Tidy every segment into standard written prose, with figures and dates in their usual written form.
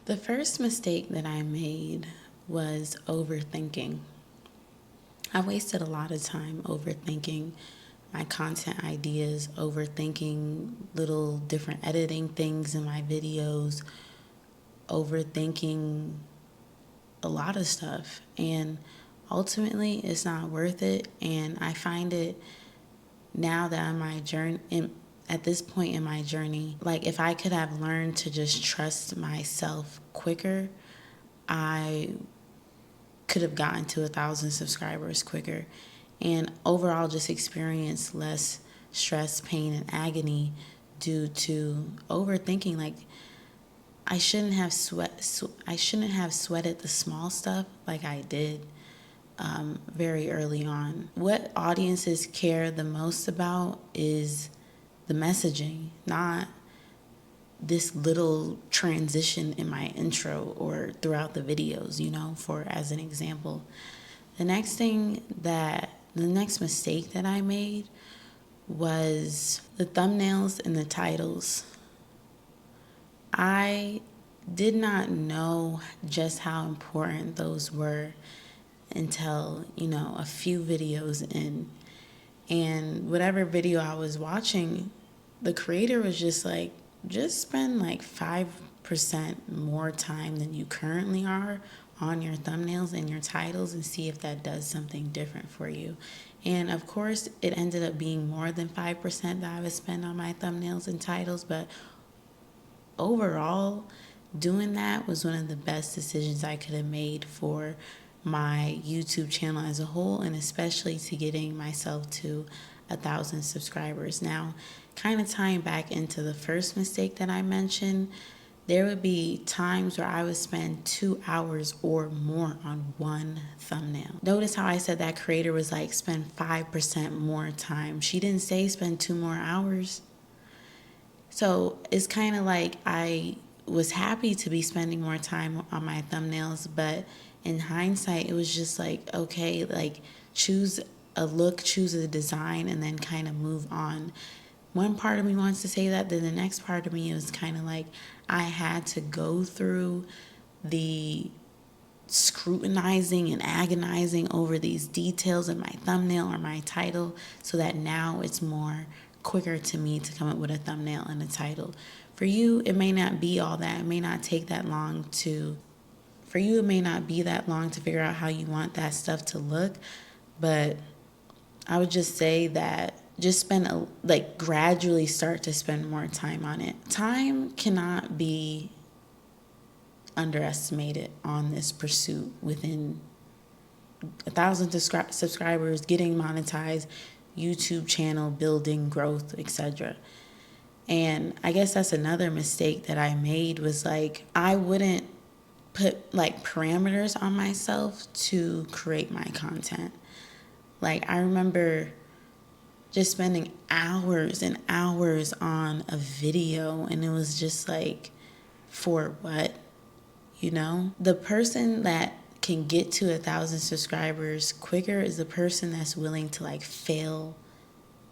The first mistake that I made was overthinking. I wasted a lot of time overthinking my content ideas, overthinking little different editing things in my videos, overthinking a lot of stuff. And ultimately, it's not worth it. And I find it now that I'm my journey, at this point in my journey, like if I could have learned to just trust myself quicker, I could have gotten to 1,000 subscribers quicker, and overall just experience less stress, pain, and agony due to overthinking. Like I shouldn't have sweated the small stuff like I did very early on. What audiences care the most about is the messaging, not this little transition in my intro or throughout the videos, for as an example. The next mistake that I made was the thumbnails and the titles. I did not know just how important those were until, a few videos in. And whatever video I was watching, the creator was just like, just spend like 5% more time than you currently are on your thumbnails and your titles and see if that does something different for you. And of course, it ended up being more than 5% that I would spend on my thumbnails and titles, but overall, doing that was one of the best decisions I could have made for my YouTube channel as a whole, and especially to getting myself to 1,000 subscribers. Now, kind of tying back into the first mistake that I mentioned, there would be times where I would spend 2 hours or more on one thumbnail. Notice how I said that creator was like, spend 5% more time. She didn't say spend 2 more hours. So it's kind of like I was happy to be spending more time on my thumbnails, but in hindsight, it was just like, okay, like choose a look, choose a design, and then kind of move on. One part of me wants to say that, then the next part of me was kind of like I had to go through the scrutinizing and agonizing over these details in my thumbnail or my title so that now it's more quicker to me to come up with a thumbnail and a title. For you, it may not be all that. It may not take that long to figure out how you want that stuff to look, but I would just say that just gradually start to spend more time on it. Time cannot be underestimated on this pursuit. Within 1,000 subscribers, getting monetized, YouTube channel building, growth, etc. And I guess that's another mistake that I made was like I wouldn't put like parameters on myself to create my content. Like I remember just spending hours and hours on a video, and it was just like, for what? The person that can get to 1,000 subscribers quicker is the person that's willing to like fail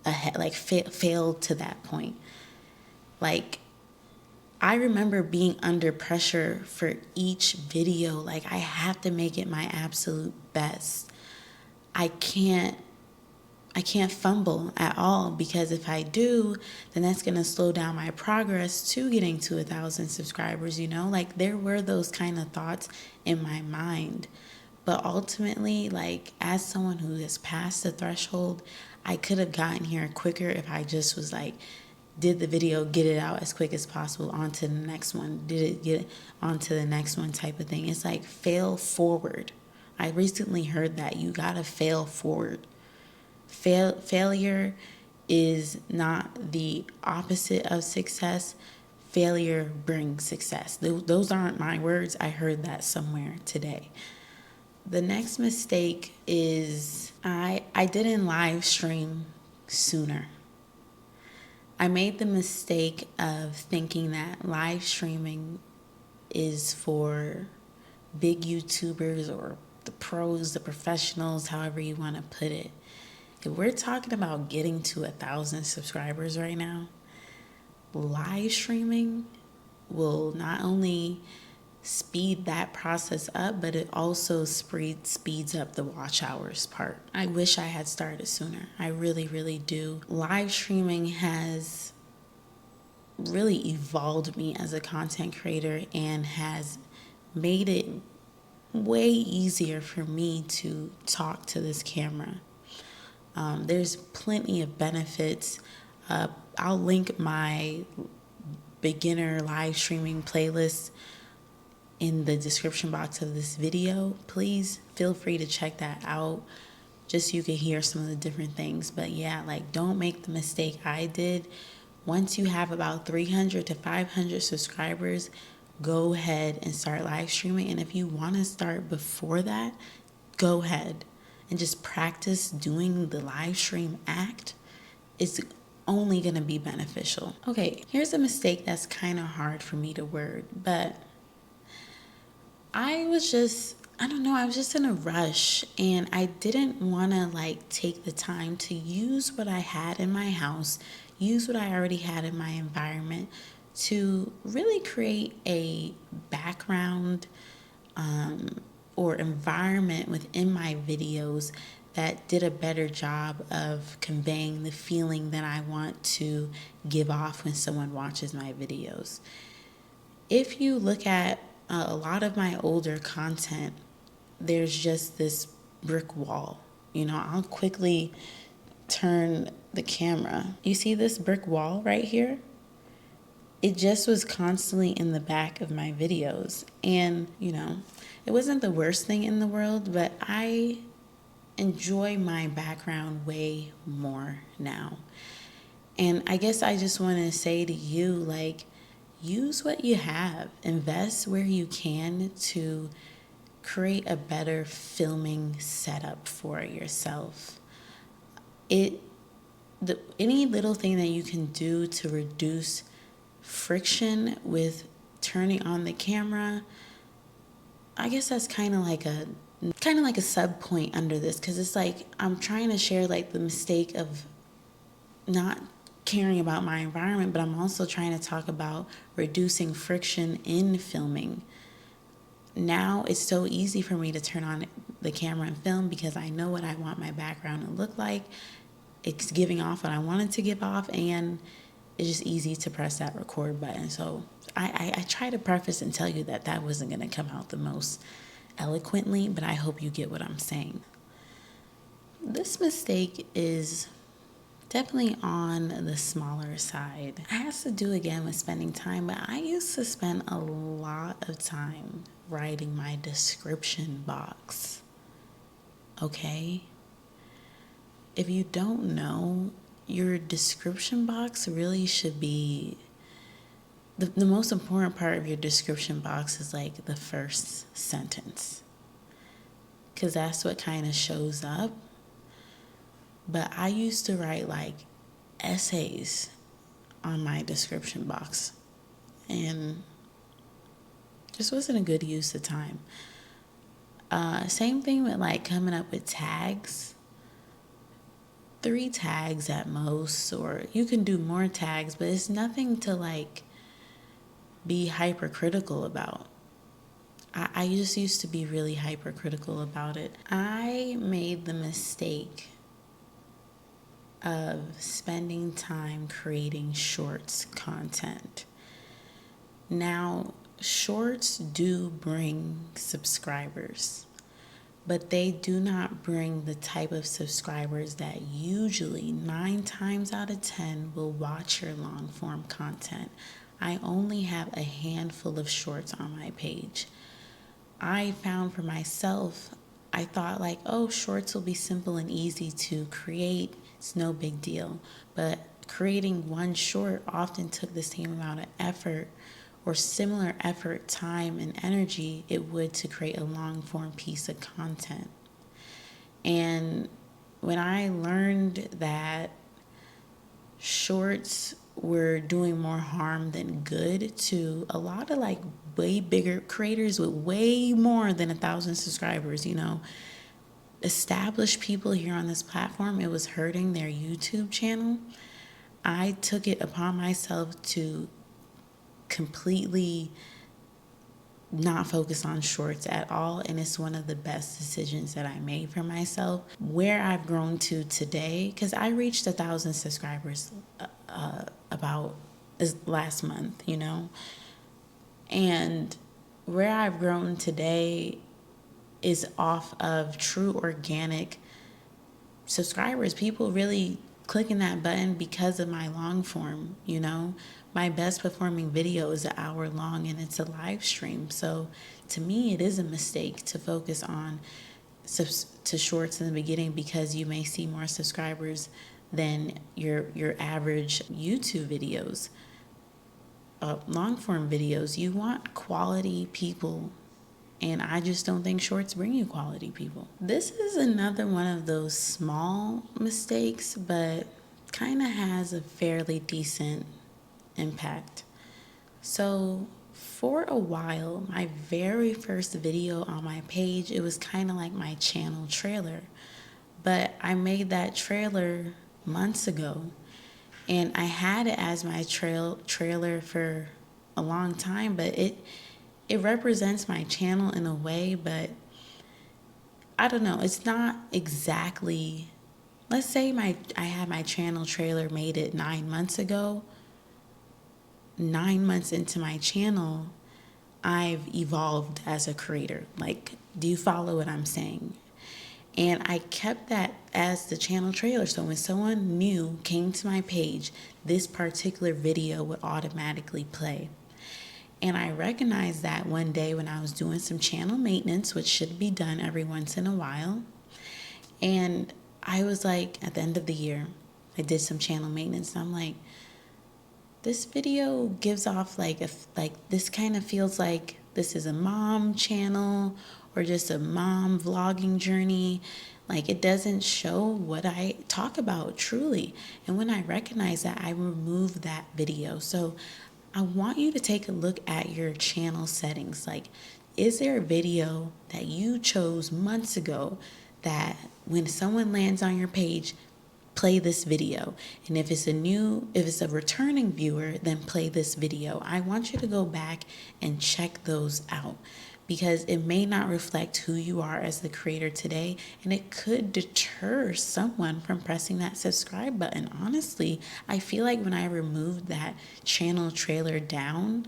to that point. Like I remember being under pressure for each video. Like I have to make it my absolute best. I can't fumble at all, because if I do, then that's going to slow down my progress to getting to 1,000 subscribers, Like there were those kind of thoughts in my mind. But ultimately, like as someone who has passed the threshold, I could have gotten here quicker if I just was like, did the video, get it out as quick as possible, on to the next one, get it on to the next one type of thing. It's like fail forward. I recently heard that you gotta fail forward. Failure is not the opposite of success. Failure brings success. Those aren't my words. I heard that somewhere today. The next mistake is I didn't live stream sooner. I made the mistake of thinking that live streaming is for big YouTubers or the pros, the professionals, however you want to put it. If we're talking about getting to 1,000 subscribers right now, live streaming will not only speed that process up, but it also speeds up the watch hours part. I wish I had started sooner. I really, really do. Live streaming has really evolved me as a content creator and has made it way easier for me to talk to this camera. There's plenty of benefits. I'll link my beginner live streaming playlist in the description box of this video. Please feel free to check that out just so you can hear some of the different things. But yeah, like, don't make the mistake I did. Once you have about 300 to 500 subscribers, go ahead and start live streaming. And if you want to start before that, go ahead and just practice doing the live stream act. It's only going to be beneficial. Okay, here's a mistake that's kind of hard for me to word, but I was just in a rush and I didn't want to like take the time to use what I had in my house, use what I already had in my environment to really create a background or environment within my videos that did a better job of conveying the feeling that I want to give off when someone watches my videos. If you look at a lot of my older content, there's just this brick wall. I'll quickly turn the camera. You see this brick wall right here? It just was constantly in the back of my videos. And, it wasn't the worst thing in the world, but I enjoy my background way more now. And I guess I just want to say to you, like, use what you have. Invest where you can to create a better filming setup for yourself. Any little thing that you can do to reduce friction with turning on the camera, I guess that's kind of like a sub point under this, because it's like I'm trying to share like the mistake of not caring about my environment, but I'm also trying to talk about reducing friction in filming. Now it's so easy for me to turn on the camera and film because I know what I want my background to look like. It's giving off what I want it to give off, and it's just easy to press that record button. So I try to preface and tell you that wasn't going to come out the most eloquently, but I hope you get what I'm saying. This mistake is definitely on the smaller side. It has to do again with spending time, but I used to spend a lot of time writing my description box. Okay? If you don't know, your description box really should be the most important part of your description box is like the first sentence, because that's what kind of shows up. But I used to write like essays on my description box, and just wasn't a good use of time. Same thing with like coming up with tags. 3 tags at most, or you can do more tags, but it's nothing to like be hypercritical about. I just used to be really hypercritical about it. I made the mistake of spending time creating shorts content. Now, shorts do bring subscribers, but they do not bring the type of subscribers that usually 9 times out of 10 will watch your long form content. I only have a handful of shorts on my page. I found for myself, I thought like, oh, shorts will be simple and easy to create. It's no big deal. But creating one short often took the same amount of effort or similar effort, time, and energy it would to create a long form piece of content. And when I learned that shorts were doing more harm than good to a lot of like way bigger creators with way more than 1,000 subscribers, established people here on this platform, it was hurting their YouTube channel. I took it upon myself to completely not focus on shorts at all, and it's one of the best decisions that I made for myself. Where I've grown to today, because I reached 1,000 subscribers about last month, and where I've grown today is off of true organic subscribers, people really clicking that button because of my long form. My best performing video is an hour long and it's a live stream. So to me, it is a mistake to focus on to shorts in the beginning, because you may see more subscribers than your average YouTube videos. Long form videos, you want quality people, and I just don't think shorts bring you quality people. This is another one of those small mistakes, but kind of has a fairly decent impact. So for a while, my very first video on my page, it was kind of like my channel trailer. But I made that trailer months ago, and I had it as my trailer for a long time, but it represents my channel in a way, but I don't know. It's not exactly. Let's say I had my channel trailer made it 9 months ago. 9 months into my channel, I've evolved as a creator. Like, do you follow what I'm saying? And I kept that as the channel trailer. So when someone new came to my page, this particular video would automatically play. And I recognized that one day when I was doing some channel maintenance, which should be done every once in a while. And I was like, at the end of the year, I did some channel maintenance. And I'm like, this video gives off like this kind of feels like this is a mom channel or just a mom vlogging journey. Like, it doesn't show what I talk about truly. And when I recognize that, I remove that video. So I want you to take a look at your channel settings. Like, is there a video that you chose months ago that when someone lands on your page, play this video? And if it's a returning viewer, then play this video. I want you to go back and check those out, because it may not reflect who you are as the creator today, and it could deter someone from pressing that subscribe button. Honestly, I feel like when I removed that channel trailer down,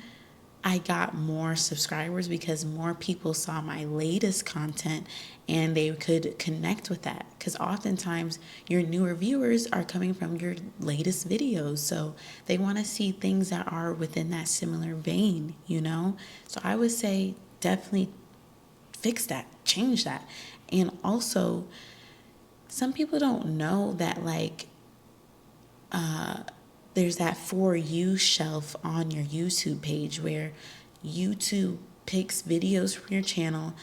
I got more subscribers because more people saw my latest content and they could connect with that. Because oftentimes your newer viewers are coming from your latest videos. So they want to see things that are within that similar vein. So I would say definitely fix that, change that. And also, some people don't know that there's that For You shelf on your YouTube page where YouTube picks videos from your channel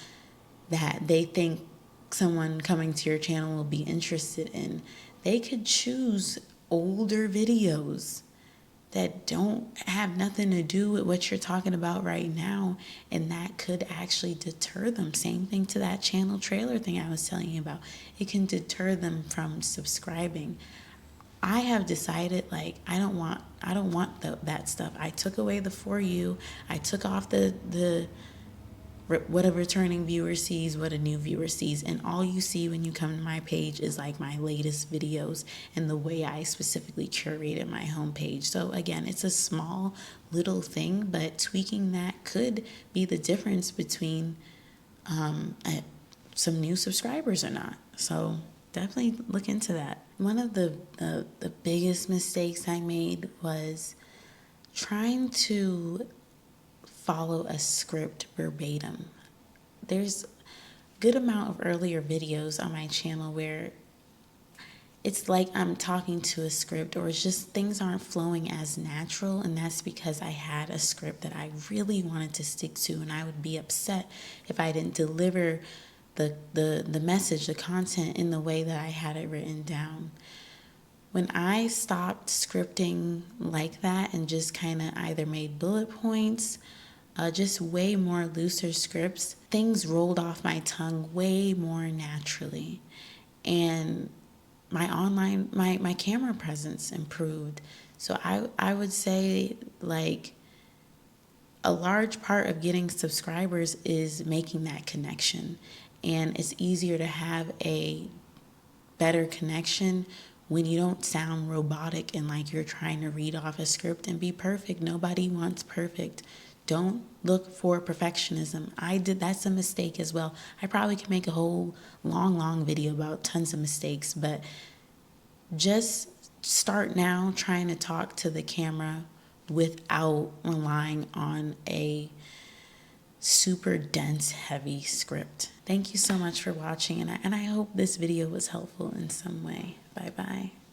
that they think someone coming to your channel will be interested in. They could choose older videos that don't have nothing to do with what you're talking about right now, and that could actually deter them. Same thing to that channel trailer thing I was telling you about. It can deter them from subscribing. I have decided, like, I don't want that stuff. I took away the For You. I took off the what a returning viewer sees, what a new viewer sees, and all you see when you come to my page is like my latest videos and the way I specifically curated my homepage. So again, it's a small little thing, but tweaking that could be the difference between some new subscribers or not. So definitely look into that. One of the biggest mistakes I made was trying to follow a script verbatim. There's a good amount of earlier videos on my channel where it's like I'm talking to a script, or it's just things aren't flowing as natural, and that's because I had a script that I really wanted to stick to, and I would be upset if I didn't deliver the message, the content in the way that I had it written down. When I stopped scripting like that and just kind of either made bullet points, just way more looser scripts, things rolled off my tongue way more naturally. And my camera presence improved. So I would say, like, a large part of getting subscribers is making that connection. And it's easier to have a better connection when you don't sound robotic and like you're trying to read off a script and be perfect. Nobody wants perfect. Don't look for perfectionism. That's a mistake as well. I probably could make a whole long video about tons of mistakes, but just start now trying to talk to the camera without relying on a super dense, heavy script. Thank you so much for watching, and I hope this video was helpful in some way. Bye-bye.